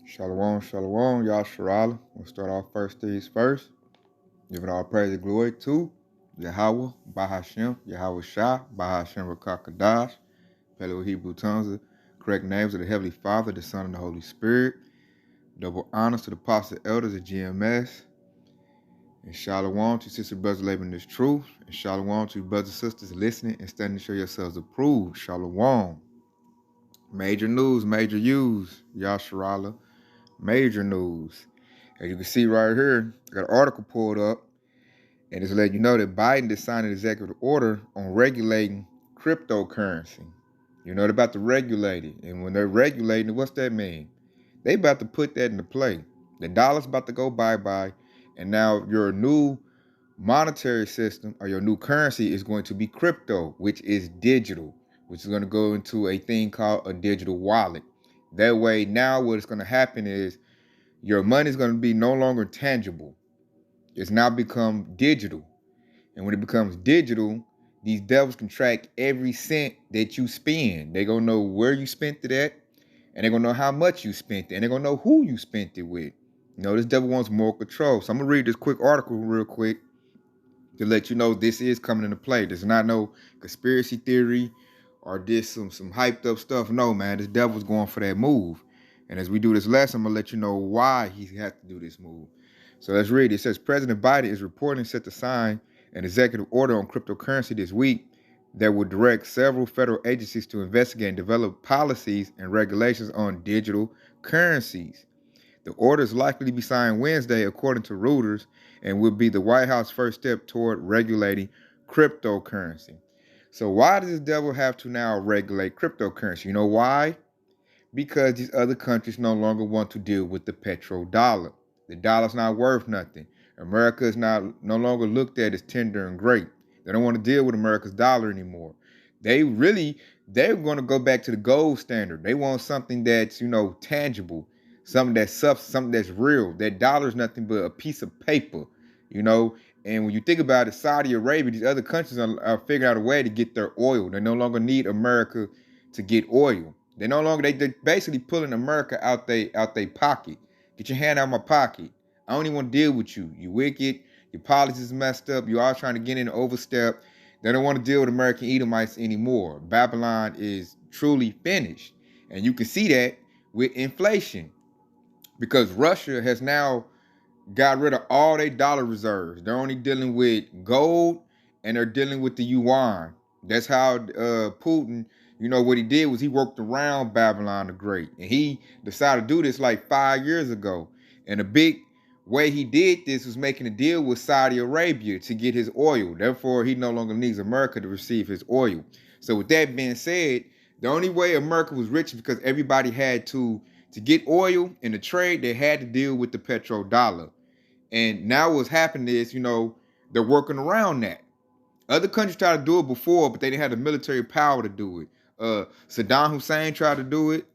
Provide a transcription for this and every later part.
Shalom, shalom, Yasharala. We'll start off first things first. Giving all praise and glory to Yahweh, Bahashem, Yahweh Shah, Bahashem Rakakadash, Paleo Hebrew tongues, the correct names of the Heavenly Father, the Son, and the Holy Spirit. Double honors to the apostles, elders of GMS. And shalom to sister brothers laboring this truth. And shalom to brothers and sisters listening and studying to show yourselves approved. Shalom. Major news, major use, Yasharala. Major news. As you can see right here, I got an article pulled up, and it's letting you know that Biden just signed an executive order on regulating cryptocurrency. You know, they're about to regulate it. And when they're regulating it, what's that mean? They about to put that into play. The dollar's about to go bye-bye, and now your new monetary system or your new currency is going to be crypto, which is digital, which is going to go into a thing called a digital wallet. That way, now what's going to happen is your money is going to be no longer tangible. It's now become digital. And when it becomes digital, these devils can track every cent that you spend. They're going to know where you spent it at, and they're going to know how much you spent it, and they're going to know who you spent it with. You know, this devil wants more control. So I'm going to read this quick article real quick to let you know this is coming into play. This is not no conspiracy theory or this some hyped up stuff. No, man, this devil's going for that move. And as we do this lesson, I'm going to let you know why he has to do this move. So let's read. It says, President Biden is reporting set to sign an executive order on cryptocurrency this week that will direct several federal agencies to investigate and develop policies and regulations on digital currencies. The order is likely to be signed Wednesday, according to Reuters, and will be the White House first step toward regulating cryptocurrency. So why does this devil have to now regulate cryptocurrency? You know why? Because these other countries no longer want to deal with the petrodollar. The dollar's not worth nothing. America is no longer looked at as tender and great. They don't want to deal with America's dollar anymore. They're going to go back to the gold standard. They want something that's, tangible, something that's substance, something that's real. That dollar is nothing but a piece of paper, you know. And when you think about it, Saudi Arabia, these other countries are figuring out a way to get their oil. They no longer need America to get oil. They no longer they're basically pulling America out they pocket. Get your hand out of my pocket. I don't even want to deal with you. You wicked. Your policies is messed up. You all trying to get in and overstep. They don't want to deal with American Edomites anymore. Babylon is truly finished. And you can see that with inflation. Because Russia has now got rid of all their dollar reserves. They're only dealing with gold and they're dealing with the yuan. That's how Putin, what he did was he worked around Babylon the Great. And he decided to do this like 5 years ago. And a big way he did this was making a deal with Saudi Arabia to get his oil. Therefore, he no longer needs America to receive his oil. So with that being said, the only way America was rich is because everybody had to get oil in the trade, they had to deal with the petrodollar. And now what's happening is, they're working around that. Other countries tried to do it before, but they didn't have the military power to do it. Saddam Hussein tried to do it.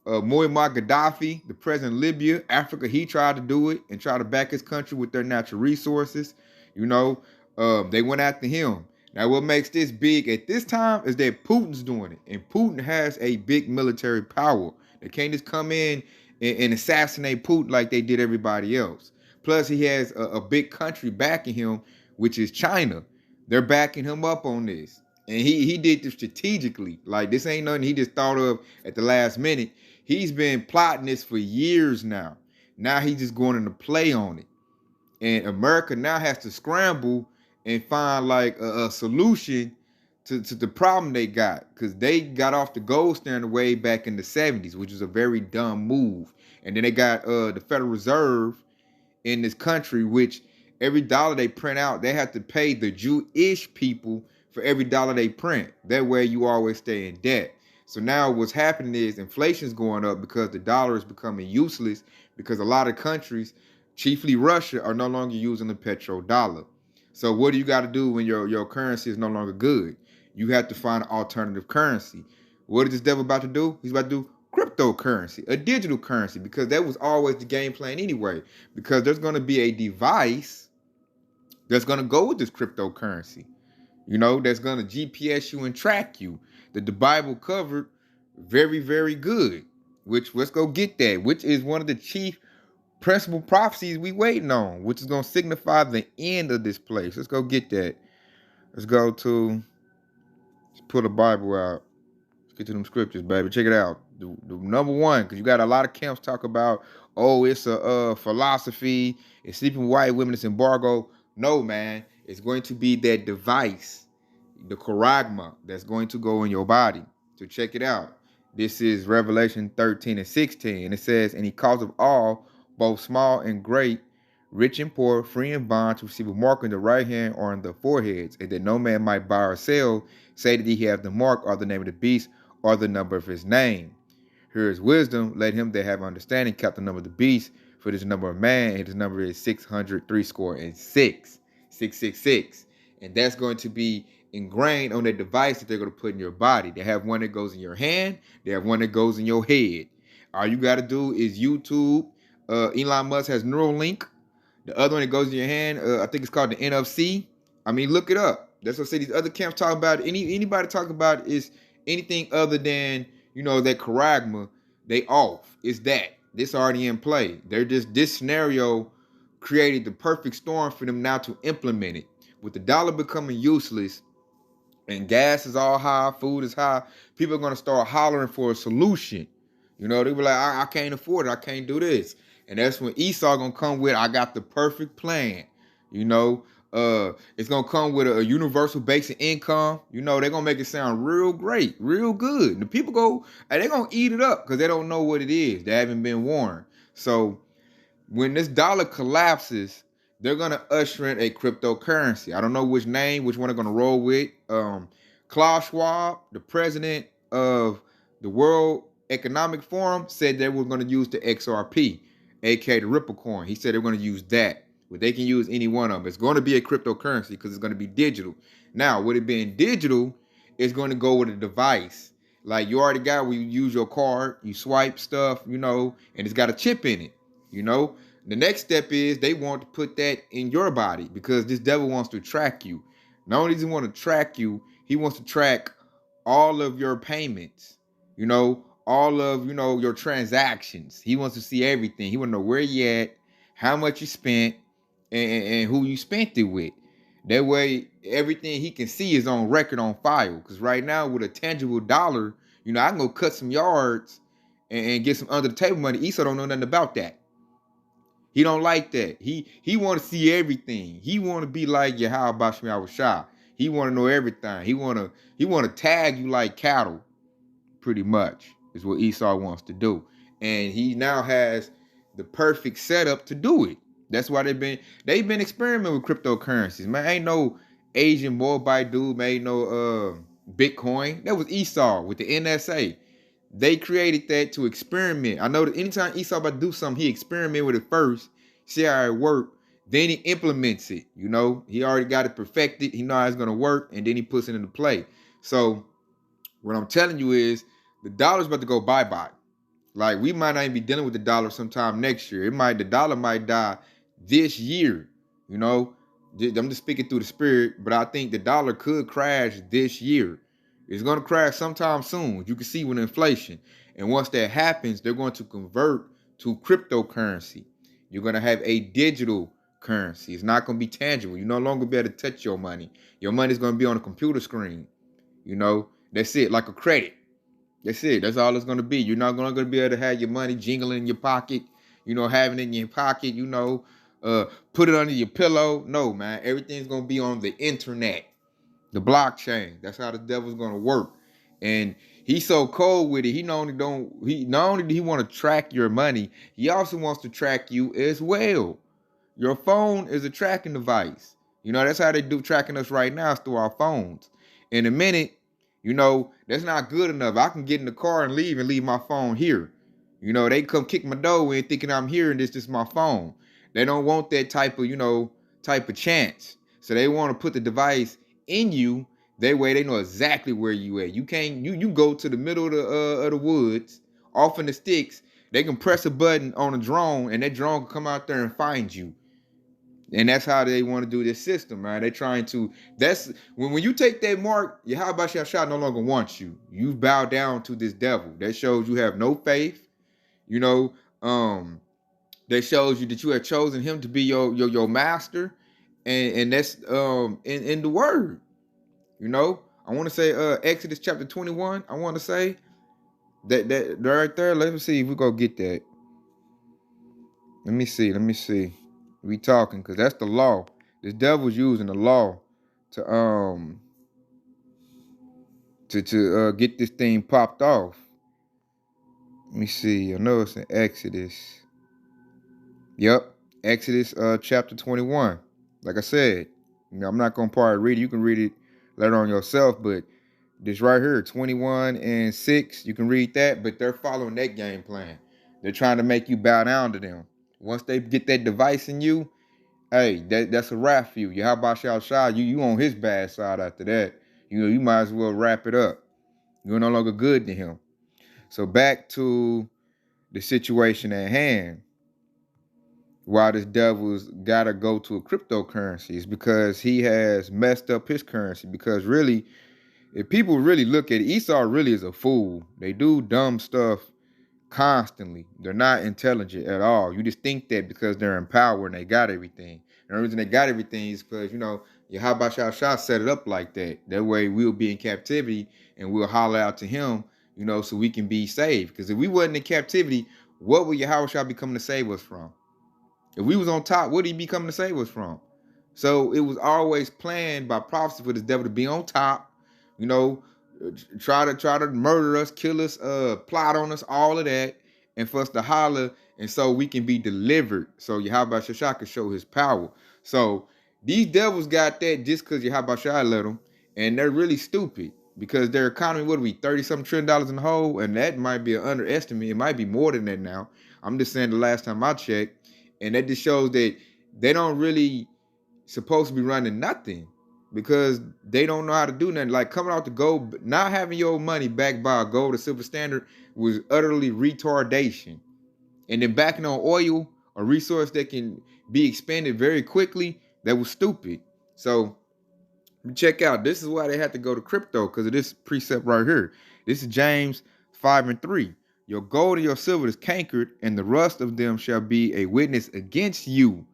Muammar Gaddafi, the president of Libya, Africa, he tried to do it and try to back his country with their natural resources. They went after him. Now, what makes this big at this time is that Putin's doing it. And Putin has a big military power. They can't just come in and assassinate Putin like they did everybody else. Plus, he has a big country backing him, which is China. They're backing him up on this. And he did this strategically. Like, this ain't nothing he just thought of at the last minute. He's been plotting this for years now. Now he's just going into play on it. And America now has to scramble and find like a solution to the problem they got. Because they got off the gold standard way back in the 70s, which was a very dumb move. And then they got the Federal Reserve in this country, which every dollar they print out, they have to pay the Jewish people for every dollar they print. That way you always stay in debt. So now what's happening is inflation is going up because the dollar is becoming useless because a lot of countries, chiefly Russia, are no longer using the petrodollar. So what do you got to do when your currency is no longer good? You have to find an alternative currency. What is this devil about to do? He's about to do cryptocurrency, a digital currency, because that was always the game plan anyway. Because there's going to be a device that's going to go with this cryptocurrency, that's going to GPS you and track you, that the Bible covered very, very good. which let's go get that, which is one of the chief principal prophecies we waiting on, which is gonna signify the end of this place. Let's go get that. Let's go to let's pull the Bible out. Let's get to them scriptures, baby. Check it out. The number one, because you got a lot of camps talk about, oh, it's a philosophy, it's sleeping with white women, it's embargo. No, man, it's going to be that device, the charagma, that's going to go in your body. So check it out. This is Revelation 13 and 16. And it says, and he caused of all, both small and great, rich and poor, free and bond, to receive a mark on the right hand or on the foreheads, and that no man might buy or sell, say that he have the mark or the name of the beast or the number of his name. Here is wisdom. Let him that have understanding count the number of the beast, for this number of man, and his number is 636. 666. And that's going to be ingrained on that device that they're going to put in your body. They have one that goes in your hand. They have one that goes in your head. All you got to do is YouTube. Elon Musk has Neuralink. The other one that goes in your hand, I think it's called the NFC. I mean, look it up. That's what I say. These other camps talk about. Anybody talk about is anything other than, that charagma, they off. It's that. This already in play. They're just, this scenario created the perfect storm for them now to implement it. With the dollar becoming useless and gas is all high, food is high, people are going to start hollering for a solution. They be like, I can't afford it. I can't do this. And that's when Esau going to come with, I got the perfect plan. It's going to come with a universal basic income. They're going to make it sound real great, real good. And the people they're going to eat it up because they don't know what it is. They haven't been warned. So when this dollar collapses, they're going to usher in a cryptocurrency. I don't know which one they're going to roll with. Klaus Schwab, the president of the World Economic Forum, said they were going to use the XRP, aka the Ripple coin. He said they're going to use that. But they can use any one of them. It's going to be a cryptocurrency because it's going to be digital. Now, with it being digital, it's going to go with a device. Like you already got where you use your card, you swipe stuff, and it's got a chip in it. The next step is they want to put that in your body because this devil wants to track you. Not only does he want to track you, he wants to track all of your payments, all of, your transactions. He wants to see everything. He want to know where you at, how much you spent, and who you spent it with. That way, everything he can see is on record, on file. Because right now, with a tangible dollar, I can go cut some yards and get some under the table money. Esau don't know nothing about that. He don't like that. He want to see everything. He want to be like Yahweh Bashmi Awashah. He want to know everything. He want to tag you like cattle, pretty much, is what Esau wants to do. And he now has the perfect setup to do it. That's why they've been experimenting with cryptocurrencies. Man, ain't no Asian Moabite dude made no Bitcoin. That was Esau with the NSA. They created that to experiment. I know that anytime Esau about to do something, he experiment with it first, see how it worked, then he implements it. He already got it perfected. He know how it's gonna work, and then he puts it into play. So what I'm telling you is the dollar's about to go bye-bye. Like we might not even be dealing with the dollar sometime next year. The dollar might die this year. I'm just speaking through the spirit, but I think the dollar could crash this year. It's going to crash sometime soon. You can see with inflation. And once that happens, they're going to convert to cryptocurrency. You're going to have a digital currency. It's not going to be tangible. You no longer be able to touch your money. Your money's going to be on a computer screen. That's it, like a credit. That's it. That's all it's going to be. You're not going to be able to have your money jingling in your pocket, having it in your pocket, put it under your pillow. No, man. Everything's going to be on the internet. The blockchain. That's how the devil's gonna work. And he's so cold with it. Not only do he want to track your money, he also wants to track you as well. Your phone is a tracking device. That's how they do tracking us right now, is through our phones. In a minute, that's not good enough. I can get in the car and leave my phone here. They come kick my door in thinking I'm here and this is my phone. They don't want that type of chance. So they want to put the device in you. That way they know exactly where you at. You go to the middle of the woods, off in the sticks. They can press a button on a drone, and that drone can come out there and find you. And that's how they want to do this system, right? They're trying to. That's when you take that mark, Yahweh Bashar no longer wants you. You bow down to this devil. That shows you have no faith. You know, that shows you that you have chosen him to be your master, and that's in the word. You know, I want to say Exodus chapter 21. I want to say that right there. Let me see if we go get that. Let me see. We talking because that's the law. This devil's using the law to get this thing popped off. Let me see. I know it's in Exodus. Yep, Exodus chapter 21. Like I said, I'm not gonna probably read it. You can read it later on yourself, but this right here, 21 and 6, you can read that, but they're following that game plan. They're trying to make you bow down to them. Once they get that device in you, hey, that's a wrap for you. Yahweh Shal Shah, you on his bad side after that. You might as well wrap it up. You're no longer good to him. So back to the situation at hand. Why this devil's gotta go to a cryptocurrency is because he has messed up his currency. Because really, if people really look at it, Esau really is a fool. They do dumb stuff constantly. They're not intelligent at all. You just think that because they're in power and they got everything. And the reason they got everything is because, Yahweh Shah set it up like that. That way we'll be in captivity and we'll holler out to him, so we can be saved. Because if we wasn't in captivity, what would Yahweh Shah be coming to save us from? If we was on top, what would he be coming to save us from? So it was always planned by prophecy for this devil to be on top, try to murder us, kill us, plot on us, all of that, and for us to holler, and so we can be delivered. So Yahweh Shah can show his power. So these devils got that just because Yahweh Shah let them, and they're really stupid because their economy, what are we, $30-something trillion in the hole? And that might be an underestimate. It might be more than that now. I'm just saying the last time I checked. And that just shows that they don't really supposed to be running nothing because they don't know how to do nothing. Like coming out the gold, not having your money backed by a gold or silver standard was utterly retardation. And then backing on oil, a resource that can be expanded very quickly, that was stupid. So check out, this is why they had to go to crypto, because of this precept right here. This is James 5:3. Your gold and your silver is cankered, and the rust of them shall be a witness against you,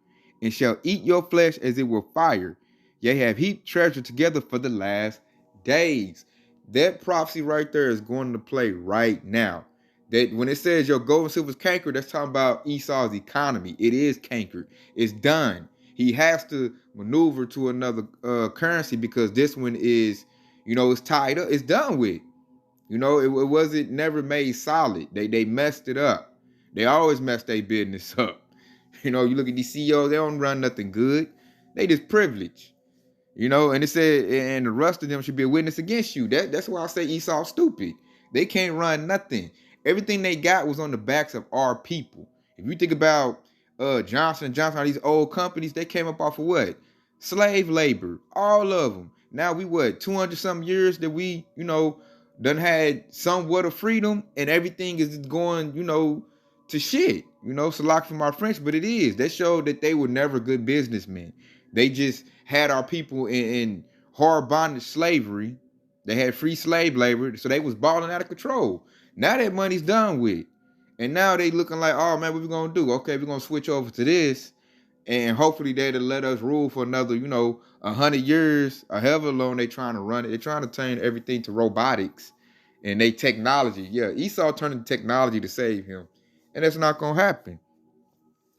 and shall eat your flesh as it were fire. Ye have heaped treasure together for the last days. That prophecy right there is going to play right now. That when it says your gold and silver is cankered, that's talking about Esau's economy. It is cankered. It's done. He has to maneuver to another currency because this one is, it's tied up. It's done with. It wasn't never made solid. They messed it up. They always mess their business up. You look at these CEOs, they don't run nothing good. They just privileged. And it said, and the rest of them should be a witness against you. That's why I say Esau's stupid. They can't run nothing. Everything they got was on the backs of our people. If you think about Johnson & Johnson, all these old companies, they came up off of what? Slave labor. All of them. Now we 200-something years that we, done had somewhat of freedom, and everything is going, to shit. It's a lot from our French, but it is. That showed that they were never good businessmen. They just had our people in hard bondage slavery. They had free slave labor, so they was balling out of control. Now that money's done with. And now they looking like, oh man, what we gonna do? Okay, we're gonna switch over to this, and hopefully they'll let us rule for another, 100 years, or however long they trying to run it. They're trying to turn everything to robotics and they technology. Yeah, Esau turning to technology to save him. And that's not gonna happen.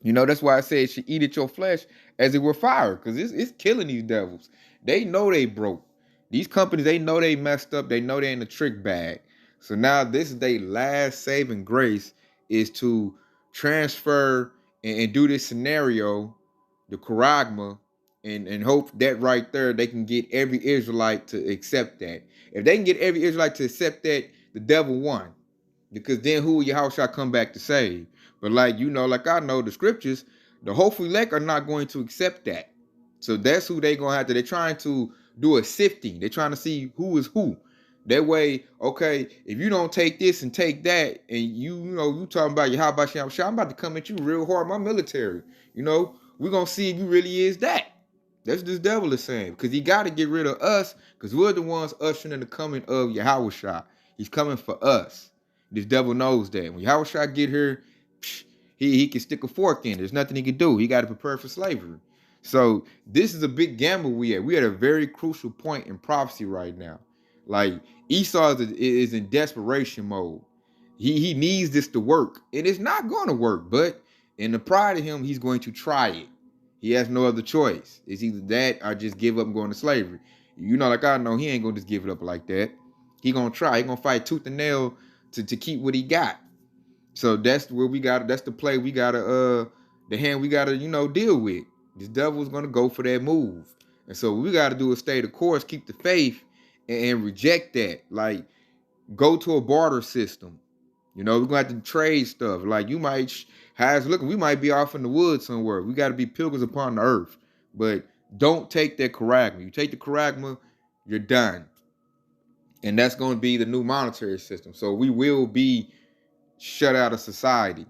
That's why I say it should eat at your flesh as it were fire, because it's killing these devils. They know they broke. These companies, they know they messed up. They know they in the trick bag. So now this is their last saving grace, is to transfer and do this scenario, the charagma, and hope that right there they can get every Israelite to accept that. If they can get every Israelite to accept that, the devil won. Because then who will Yahushua come back to save? But like I know the scriptures, the hopeful elect are not going to accept that. So that's who they're going to have to. They're trying to do a sifting. They're trying to see who is who. That way, okay, if you don't take this and take that, and you talking about Yahweh Shem, I'm about to come at you real hard, my military. We're going to see if you really is that. That's what this devil is saying. Because he got to get rid of us, because we're the ones ushering in the coming of Yahushua. He's coming for us. This devil knows that. When Yahushua get here, he can stick a fork in. There's nothing he can do. He got to prepare for slavery. So this is a big gamble we at. We at a very crucial point in prophecy right now. Like Esau is in desperation mode. He needs this to work, and it's not going to work. But in the pride of him, he's going to try it. He has no other choice. It's either that or just give up and go into slavery. You know, like I know, he ain't gonna just give it up like that. He gonna try. He gonna fight tooth and nail to keep what he got. So that's where we got. That's the play we gotta. The hand we gotta, deal with. This devil's gonna go for that move, and so what we gotta do is stay the course, keep the faith, and reject that. Like, go to a barter system. We're gonna have to trade stuff. Like, you might, how's looking, we might be off in the woods somewhere. We gotta be pilgrims upon the earth. But don't take that charagma. You take the charagma, you're done. And that's gonna be the new monetary system. So we will be shut out of society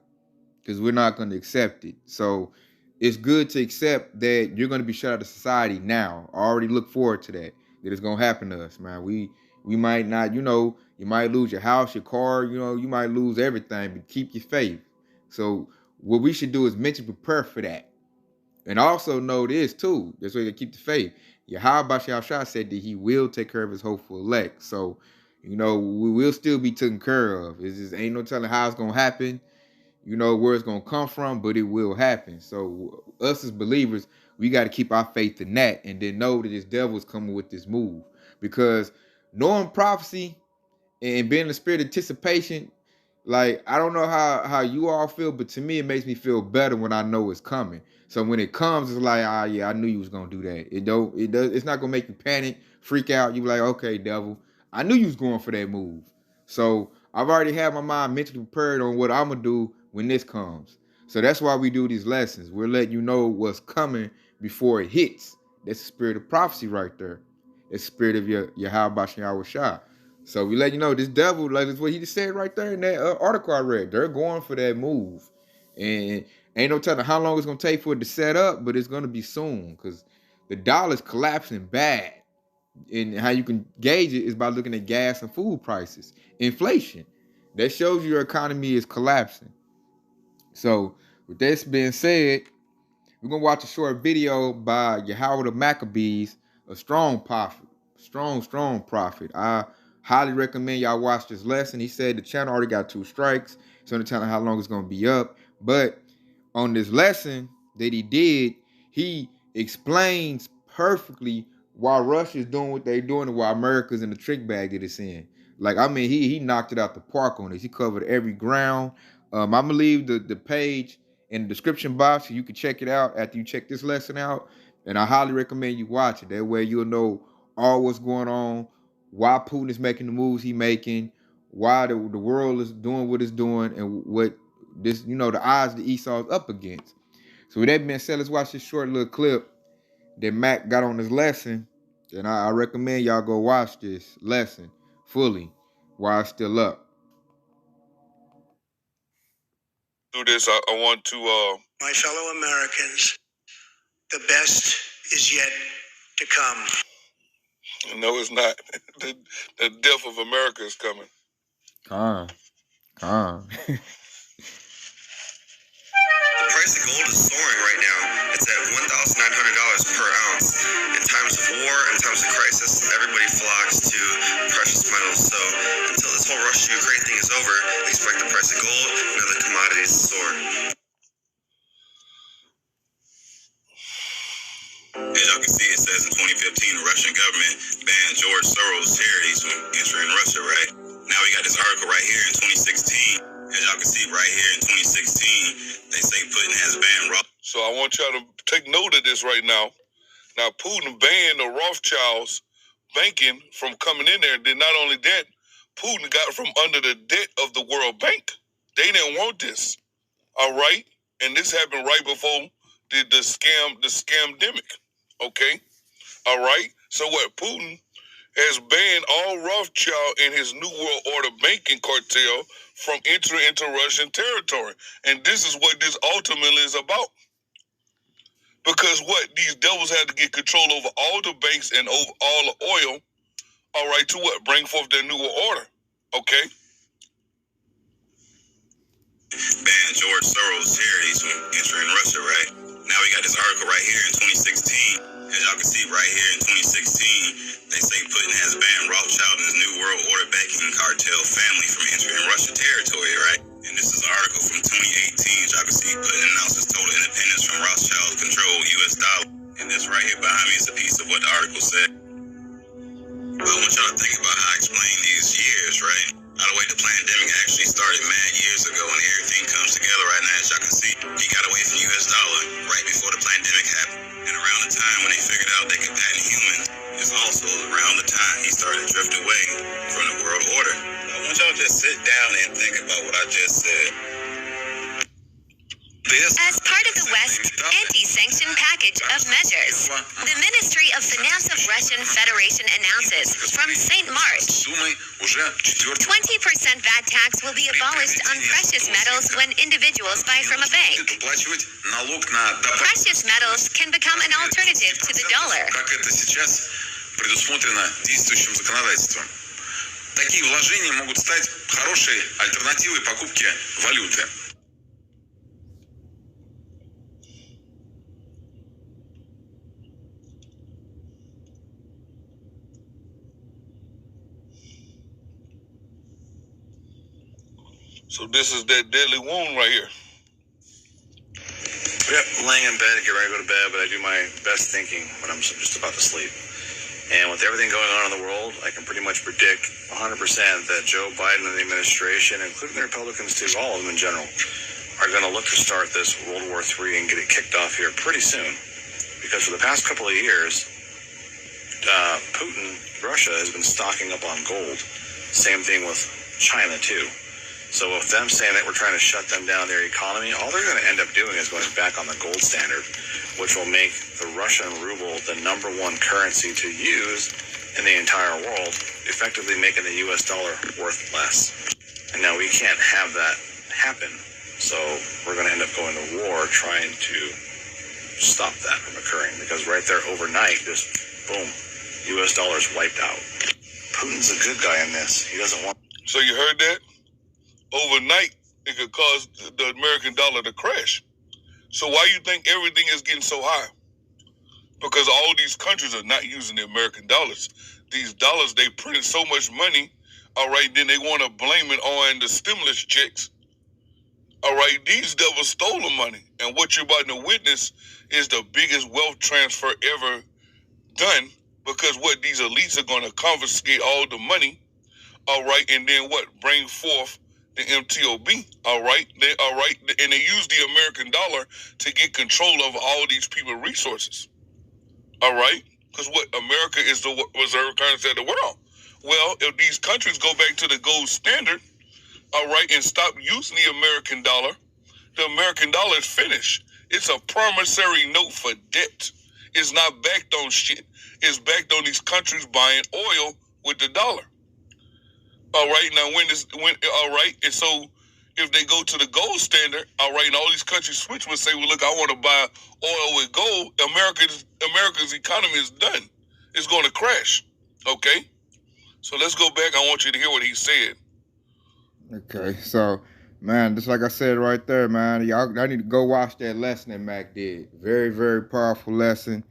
because we're not going to accept it. So it's good to accept that you're going to be shut out of society now. I already look forward to that it's going to happen to us, man. We might not, you might lose your house, your car, you might lose everything, but keep your faith. So what we should do is mentally prepare for that. And also know this too. That's why you keep the faith. Yahweh Shah said that he will take care of his hopeful elect. So, we will still be taken care of. It's just ain't no telling how it's gonna happen, where it's gonna come from, but it will happen. So us as believers, we got to keep our faith in that, and then know that this devil is coming with this move. Because knowing prophecy and being in the spirit of anticipation, like, I don't know how you all feel, but to me, it makes me feel better when I know it's coming. So when it comes, it's like, yeah, I knew you was gonna do that. It's not gonna make you panic, freak out. You be like, okay, devil, I knew you was going for that move. So I've already had my mind mentally prepared on what I'm gonna do when this comes. So that's why we do these lessons. We're letting you know what's coming before it hits. That's the spirit of prophecy right there. It's the spirit of your Yahweh Shah. So we let you know this devil, like that's what he just said right there in that article I read. They're going for that move, and ain't no telling how long it's gonna take for it to set up, but it's gonna be soon because the dollar's collapsing bad. And how you can gauge it is by looking at gas and food prices, inflation. That shows your economy is collapsing. So with this being said, we're gonna watch a short video by Yahweh the Maccabees, a strong prophet, strong prophet. I highly recommend y'all watch this lesson. He said the channel already got 2 strikes, so I'm telling how long it's gonna be up. But on this lesson that he did, he explains perfectly why Russia's doing what they're doing and why America's in the trick bag that it's in. Like, I mean, he knocked it out the park on this. He covered every ground. I'm gonna leave the page in the description box so you can check it out after you check this lesson out. And I highly recommend you watch it. That way you'll know all what's going on, why Putin is making the moves he's making, why the world is doing what it's doing, and what this, the odds that Esau is up against. So with that being said, let's watch this short little clip that Mac got on his lesson. And I recommend y'all go watch this lesson fully while it's still up. Do this, I want to my fellow Americans, the best is yet to come. No, it's not. The death of America is coming. Calm. The price of gold is soaring right now. It's at $1,900 per ounce. In times of war, in times of crisis, everybody flocks to precious metals. So until this whole Russia-Ukraine thing is over, expect the price of gold and other commodities to soar. As y'all can see, it says in 2015, the Russian government banned George Soros' charities from entering Russia, right? Now we got this article right here in 2016. As y'all can see right here in 2016, they say Putin has banned. So I want y'all to take note of this right now. Now, Putin banned the Rothschilds banking from coming in there. Then not only that, Putin got from under the debt of the World Bank. They didn't want this. All right? And this happened right before the scamdemic. Okay? All right? So what? Putin has banned all Rothschild and his New World Order banking cartel from entering into Russian territory. And this is what this ultimately is about. Because what? These devils had to get control over all the banks and over all the oil, all right, to what? Bring forth their New World Order. Okay? Soros charities from entering Russia, right? Now we got this article right here in 2016. As y'all can see right here in 2016, they say Putin has banned Rothschild and his New World Order banking cartel family from entering Russia territory, right? And this is an article from 2018. As y'all can see, Putin announces total independence from Rothschild-controlled U.S. dollar. And this right here behind me is a piece of what the article said. I want y'all to think about how I explained these years, right? How the way the pandemic actually started mad years ago and everything comes together right now. As y'all can see, he got away from U.S. dollar right before the pandemic happened. And around the time when they figured out they could patent humans is also around the time he started to drift away from the world order. I want y'all to just sit down and think about what I just said. As part of the West anti-sanction package of measures, the Ministry of Finance of Russian Federation announces from St. March, 20% VAT tax will be abolished on precious metals when individuals buy from a bank. Precious metals can become an alternative to the dollar. Такие вложения могут стать хорошей альтернативой покупке валюты. So this is that deadly wound right here. Yep, laying in bed, get ready to go to bed, but I do my best thinking when I'm just about to sleep. And with everything going on in the world, I can pretty much predict 100% that Joe Biden and the administration, including the Republicans too, all of them in general, are going to look to start this World War III and get it kicked off here pretty soon. Because for the past couple of years, Putin, Russia, has been stocking up on gold. Same thing with China too. So with them saying that we're trying to shut them down their economy, all they're going to end up doing is going back on the gold standard, which will make the Russian ruble the #1 currency to use in the entire world, effectively making the U.S. dollar worth less. And now we can't have that happen. So we're going to end up going to war trying to stop that from occurring, because right there overnight, just boom, U.S. dollar's wiped out. Putin's a good guy in this. He doesn't want... So you heard that? Overnight, it could cause the American dollar to crash. So why you think everything is getting so high? Because all these countries are not using the American dollars. These dollars, they printed so much money, all right, then they want to blame it on the stimulus checks. All right, these devils stole the money. And what you're about to witness is the biggest wealth transfer ever done, because what these elites are going to confiscate all the money, all right, and then what? Bring forth the MTOB, all right, and they use the American dollar to get control of all these people's resources, all right, because what? America is the reserve currency of the world. Well, if these countries go back to the gold standard, all right, and stop using the American dollar is finished. It's a promissory note for debt. It's not backed on shit. It's backed on these countries buying oil with the dollar. All right, now all right, and so if they go to the gold standard, all right, and all these countries switch and say, well, look, I want to buy oil with gold, America's economy is done. It's going to crash, okay? So let's go back. I want you to hear what he said. Okay, so, man, just like I said right there, man, y'all need to go watch that lesson that Mac did. Very, very powerful lesson.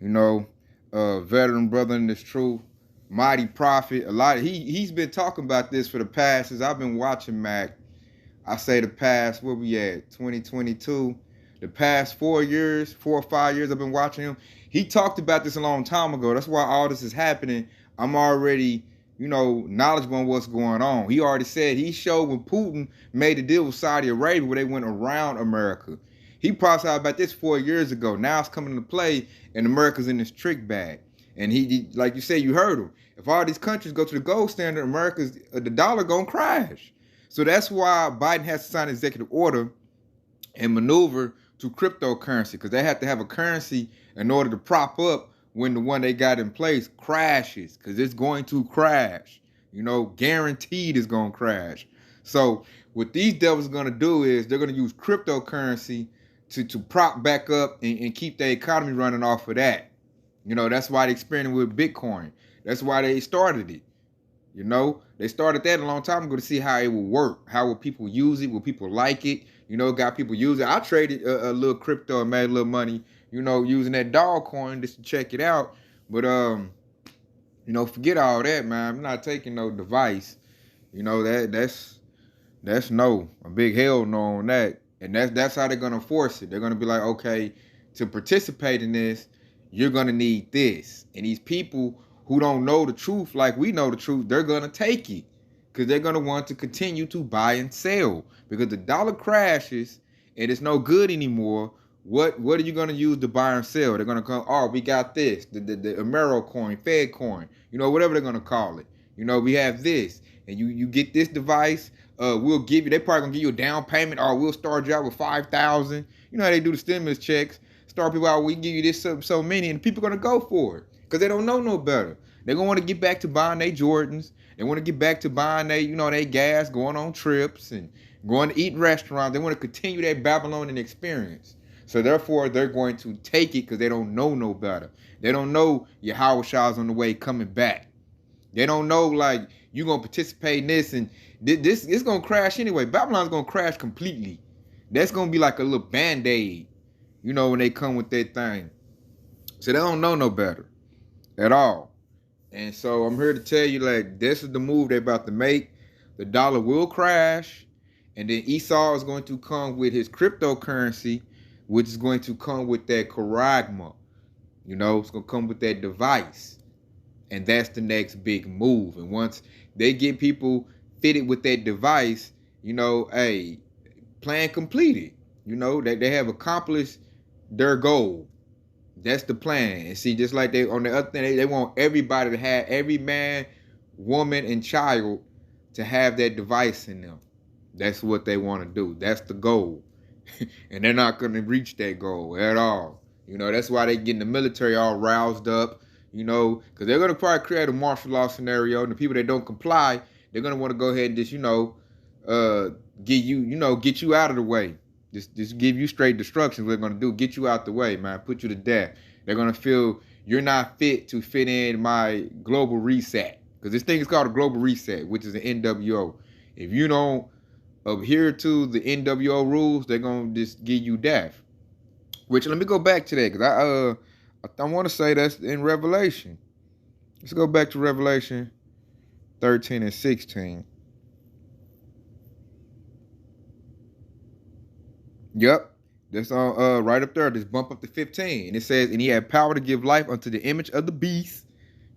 You know, veteran brother in this truth. Mighty prophet. He's been talking about this for the past, since I've been watching Mac. I say the past, where we at, 2022, the past 4 or 5 years I've been watching him. He talked about this a long time ago. That's why all this is happening. I'm already, knowledgeable on what's going on. He already said, he showed when Putin made a deal with Saudi Arabia where they went around America. He prophesied about this 4 years ago. Now it's coming into play, and America's in this trick bag. And he, like you said, you heard him. If all these countries go to the gold standard, the dollar gonna crash. So that's why Biden has to sign an executive order and maneuver to cryptocurrency, because they have to have a currency in order to prop up when the one they got in place crashes, because it's going to crash. Guaranteed it's gonna crash. So what these devils are gonna do is they're gonna use cryptocurrency to prop back up and keep the economy running off of that. That's why they experimented with Bitcoin. That's why they started it. They started that a long time ago to see how it will work. How will people use it? Will people like it? You know, got people using it. I traded a little crypto and made a little money, you know, using that dog coin just to check it out. But, you know, forget all that, man. I'm not taking no device. You know, that's no. A big hell no on that. And that's how they're going to force it. They're going to be like, okay, to participate in this, you're going to need this. And these people who don't know the truth like we know the truth, they're going to take it because they're going to want to continue to buy and sell. Because the dollar crashes and it's no good anymore. What are you going to use to buy and sell? They're going to come, oh, we got this, the Amero coin, Fed coin, you know, whatever they're going to call it. You know, we have this. And you get this device, we'll give you, they probably going to give you a down payment, or we'll start you out with 5,000. You know how they do the stimulus checks. Start people out, we give you this so many, and people are going to go for it because they don't know no better. They're going to want to get back to buying their Jordans. They want to get back to buying their, you know, their gas, going on trips and going to eat in restaurants. They want to continue that Babylonian experience. So therefore, they're going to take it because they don't know no better. They don't know Yahweh Shah's on the way coming back. They don't know, like, you're going to participate in this, and this is going to crash anyway. Babylon's going to crash completely. That's going to be like a little Band-Aid, you know, when they come with that thing. So they don't know no better at all. And so I'm here to tell you, like, this is the move they're about to make. The dollar will crash, and then Esau is going to come with his cryptocurrency, which is going to come with that charagma. You know, it's going to come with that device. And that's the next big move. And once they get people fitted with that device, you know, hey, plan completed. You know, that they have accomplished their goal. That's the plan. And see, just like they on the other thing, they want everybody to have, every man, woman, and child to have that device in them. That's what they want to do. That's the goal. And they're not going to reach that goal at all. You know, that's why they get in the military all roused up, you know, because they're going to probably create a martial law scenario. And the people that don't comply, they're going to want to go ahead and just, you know, get you out of the way. Just give you straight destruction. What they're going to do, get you out the way, man, put you to death. They're going to feel you're not fit to fit in my global reset. Because this thing is called a global reset, which is the NWO. If you don't adhere to the NWO rules, they're going to just give you death. Which, let me go back to that, because I want to say that's in Revelation. Let's go back to Revelation 13 and 16. Yep. That's on right up there. Just bump up to 15. And it says, and he had power to give life unto the image of the beast,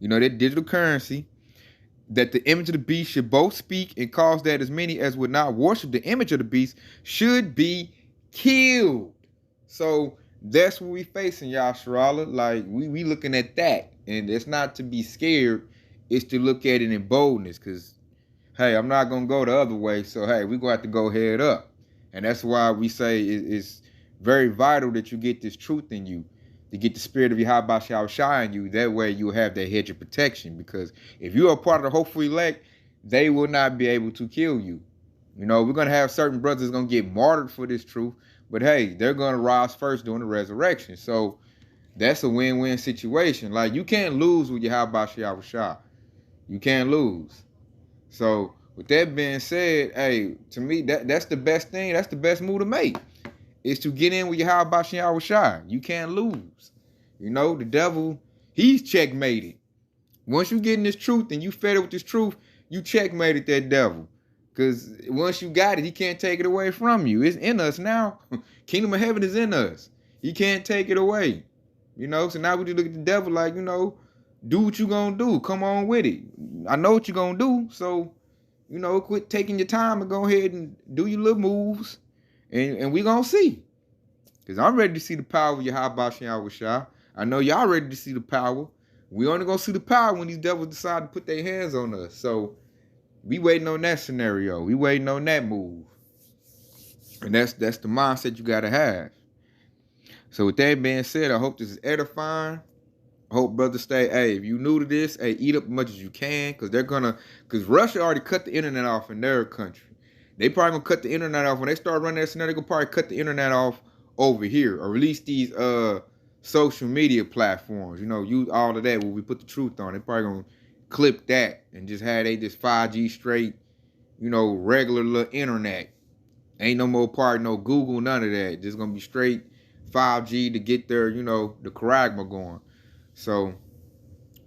you know, that digital currency, that the image of the beast should both speak and cause that as many as would not worship the image of the beast should be killed. So that's what we facing, Yasharala. Like, we looking at that. And it's not to be scared. It's to look at it in boldness. Because, hey, I'm not going to go the other way. So, hey, we're going to have to go head up. And that's why we say it's very vital that you get this truth in you, to get the spirit of Yahweh Shah in you. That way you'll have that hedge of protection. Because if you are part of the hopeful elect, they will not be able to kill you. You know, we're going to have certain brothers going to get martyred for this truth. But hey, they're going to rise first during the resurrection. So that's a win-win situation. Like, you can't lose with Yahweh Shah. You can't lose. So with that being said, hey, to me, that's the best thing. That's the best move to make, is to get in with Yahweh Shah. You can't lose. You know, the devil, he's checkmated. Once you get in this truth and you fed it with this truth, you checkmated that devil. Because once you got it, he can't take it away from you. It's in us now. Kingdom of heaven is in us. He can't take it away. You know, so now we just look at the devil like, you know, do what you gonna do. Come on with it. I know what you're gonna do. So, you know, quit taking your time and go ahead and do your little moves. And we gonna see. Because I'm ready to see the power of Yahweh Shah. I know y'all ready to see the power. We only gonna see the power when these devils decide to put their hands on us. So we waiting on that scenario. We waiting on that move. And that's the mindset you gotta have. So with that being said, I hope this is edifying. I hope brothers stay, hey, if you new to this, hey, eat up as much as you can, because Russia already cut the internet off in their country. They probably gonna cut the internet off. When they start running that scenario, they're gonna probably cut the internet off over here, or release these social media platforms. You know, use all of that where we put the truth on. They probably gonna clip that and just have they just 5G straight, you know, regular little internet. Ain't no more part, no Google, none of that. Just gonna be straight 5G to get their, you know, the charagma going. So,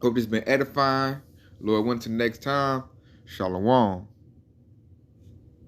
hope this been edifying. Lord, until next time, Shalom.